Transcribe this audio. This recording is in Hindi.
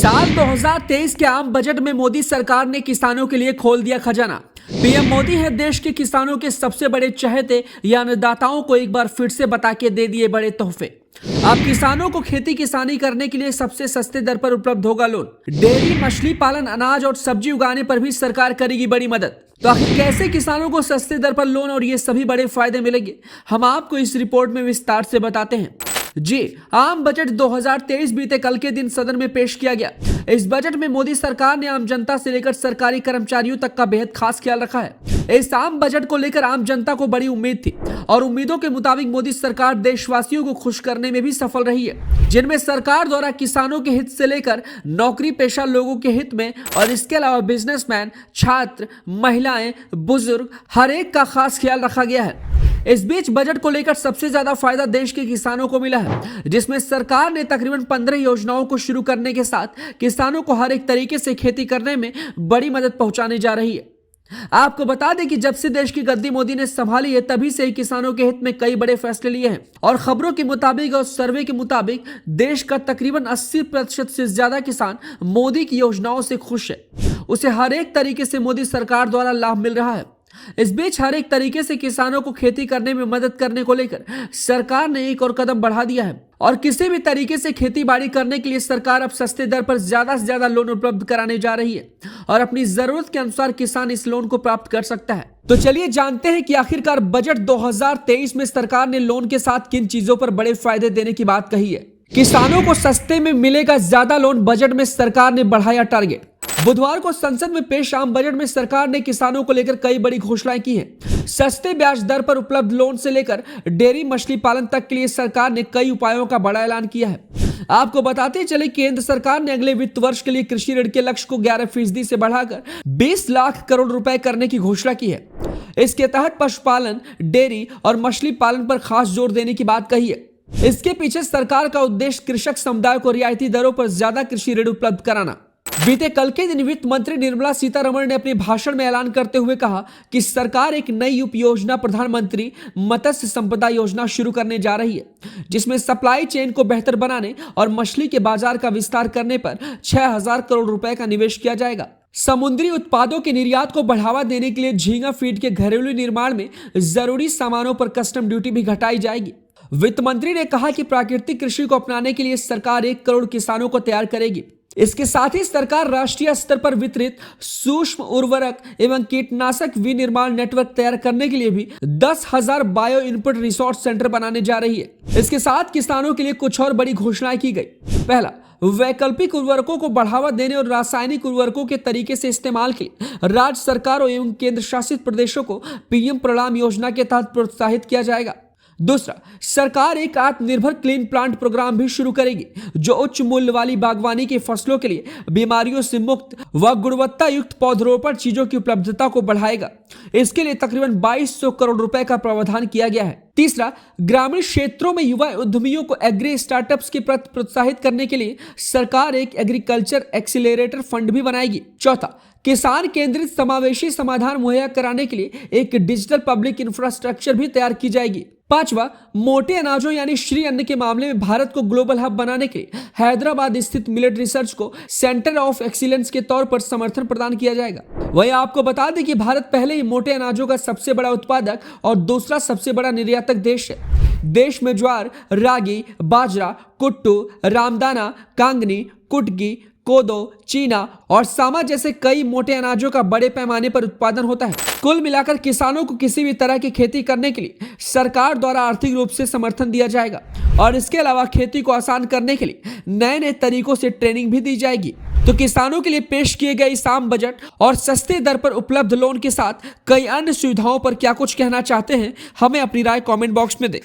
साल 2023 के आम बजट में मोदी सरकार ने किसानों के लिए खोल दिया खजाना। पीएम मोदी है देश के किसानों के सबसे बड़े चहेते या अन्नदाताओं को एक बार फिर से बता के दे दिए बड़े तोहफे। अब किसानों को खेती किसानी करने के लिए सबसे सस्ते दर पर उपलब्ध होगा लोन। डेयरी, मछली पालन, अनाज और सब्जी उगाने पर भी सरकार करेगी बड़ी मदद। तो आखिर कैसे किसानों को सस्ते दर पर लोन और ये सभी बड़े फायदे मिलेंगे, हम आपको इस रिपोर्ट में विस्तार से बताते हैं। जी, आम बजट 2023 बीते कल के दिन सदन में पेश किया गया। इस बजट में मोदी सरकार ने आम जनता से लेकर सरकारी कर्मचारियों तक का बेहद खास ख्याल रखा है। इस आम बजट को लेकर आम जनता को बड़ी उम्मीद थी और उम्मीदों के मुताबिक मोदी सरकार देशवासियों को खुश करने में भी सफल रही है, जिनमें सरकार द्वारा किसानों के हित से लेकर नौकरी पेशा लोगों के हित में और इसके अलावा बिजनेसमैन, छात्र, महिलाएं, बुजुर्ग, हर एक का खास ख्याल रखा गया है। इस बीच बजट को लेकर सबसे ज्यादा फायदा देश के किसानों को मिला है, जिसमें सरकार ने तकरीबन 15 योजनाओं को शुरू करने के साथ किसानों को हर एक तरीके से खेती करने में बड़ी मदद पहुंचाने जा रही है। आपको बता दें कि जब से देश की गद्दी मोदी ने संभाली है, तभी से ही किसानों के हित में कई बड़े फैसले लिए हैं और खबरों के मुताबिक और सर्वे के मुताबिक देश का तकरीबन 80% से ज्यादा किसान मोदी की योजनाओं से खुश है। उसे हर एक तरीके से मोदी सरकार द्वारा लाभ मिल रहा है। इस बीच हर एक तरीके से किसानों को खेती करने में मदद करने को लेकर सरकार ने एक और कदम बढ़ा दिया है और किसी भी तरीके से खेती बाड़ी करने के लिए सरकार अब सस्ते दर पर ज्यादा से ज्यादा लोन उपलब्ध कराने जा रही है और अपनी जरूरत के अनुसार किसान इस लोन को प्राप्त कर सकता है। तो चलिए जानते हैं कि आखिरकार बजट 2023 में सरकार ने लोन के साथ किन चीजों पर बड़े फायदे देने की बात कही है। किसानों को सस्ते में मिलेगा ज्यादा लोन, बजट में सरकार ने बढ़ाया टारगेट। बुधवार को संसद में पेश आम बजट में सरकार ने किसानों को लेकर कई बड़ी घोषणाएं की हैं। सस्ते ब्याज दर पर उपलब्ध लोन से लेकर डेयरी, मछली पालन तक के लिए सरकार ने कई उपायों का बड़ा ऐलान किया है। आपको बताते चले केंद्र सरकार ने अगले वित्त वर्ष के लिए कृषि ऋण के लक्ष्य को 11% से बढ़ाकर 20 लाख करोड़ रुपए करने की घोषणा की है। इसके तहत पशुपालन, डेयरी और मछली पालन पर खास जोर देने की बात कही है। इसके पीछे सरकार का उद्देश्य कृषक समुदाय को रियायती दरों पर ज्यादा कृषि ऋण उपलब्ध कराना। बीते कल के दिन वित्त मंत्री निर्मला सीतारमण ने अपने भाषण में ऐलान करते हुए कहा कि सरकार एक नई उपयोजना प्रधानमंत्री मत्स्य संपदा योजना शुरू करने जा रही है, जिसमें सप्लाई चेन को बेहतर बनाने और मछली के बाजार का विस्तार करने पर 6,000 करोड़ रुपए का निवेश किया जाएगा। समुद्री उत्पादों के निर्यात को बढ़ावा देने के लिए झींगा फीड के घरेलू निर्माण में जरूरी सामानों पर कस्टम ड्यूटी भी घटाई जाएगी। वित्त मंत्री ने कहा कि प्राकृतिक कृषि को अपनाने के लिए सरकार 1 करोड़ किसानों को तैयार करेगी। इसके साथ ही सरकार राष्ट्रीय स्तर पर वितरित सूक्ष्म उर्वरक एवं कीटनाशक विनिर्माण नेटवर्क तैयार करने के लिए भी 10,000 बायो इनपुट रिसोर्स सेंटर बनाने जा रही है। इसके साथ किसानों के लिए कुछ और बड़ी घोषणाएं की गई। पहला, वैकल्पिक उर्वरकों को बढ़ावा देने और रासायनिक उर्वरकों के तरीके से इस्तेमाल के लिए राज्य सरकारों एवं केंद्र शासित प्रदेशों को पीएम प्रणाम योजना के तहत प्रोत्साहित किया जाएगा। दूसरा, सरकार एक आत्मनिर्भर क्लीन प्लांट प्रोग्राम भी शुरू करेगी, जो उच्च मूल्य वाली बागवानी की फसलों के लिए बीमारियों से मुक्त व गुणवत्ता युक्त पौधरोपण चीजों की उपलब्धता को बढ़ाएगा। इसके लिए तकरीबन 2200 करोड़ रुपए का प्रावधान किया गया है। तीसरा, ग्रामीण क्षेत्रों में युवा उद्यमियों को एग्री स्टार्टअप्स के प्रति प्रोत्साहित करने के लिए सरकार एक एग्रीकल्चर एक्सीलरेटर फंड भी बनाएगी। चौथा, किसान केंद्रित समावेशी समाधान मुहैया कराने के लिए एक डिजिटल पब्लिक इंफ्रास्ट्रक्चर भी तैयार की जाएगी। पांचवा, मोटे अनाजों यानी श्री अन्न के मामले में भारत को ग्लोबल हब बनाने के लिए हैदराबाद स्थित मिलेट रिसर्च को सेंटर ऑफ एक्सीलेंस के तौर पर समर्थन प्रदान किया जाएगा। वहीं आपको बता दें कि भारत पहले ही मोटे अनाजों का सबसे बड़ा उत्पादक और दूसरा सबसे बड़ा निर्यातक देश है। देश में ज्वार, रागी, बाजरा, कुट्टू, रामदाना, कांगनी, कुटकी, कोदो, चीना और सामा जैसे कई मोटे अनाजों का बड़े पैमाने पर उत्पादन होता है। कुल मिलाकर किसानों को किसी भी तरह की खेती करने के लिए सरकार द्वारा आर्थिक रूप से समर्थन दिया जाएगा और इसके अलावा खेती को आसान करने के लिए नए नए तरीकों से ट्रेनिंग भी दी जाएगी। तो किसानों के लिए पेश किए गए इस आम बजट और सस्ते दर पर उपलब्ध लोन के साथ कई अन्य सुविधाओं पर क्या कुछ कहना चाहते हैं, हमें अपनी राय कमेंट बॉक्स में दें।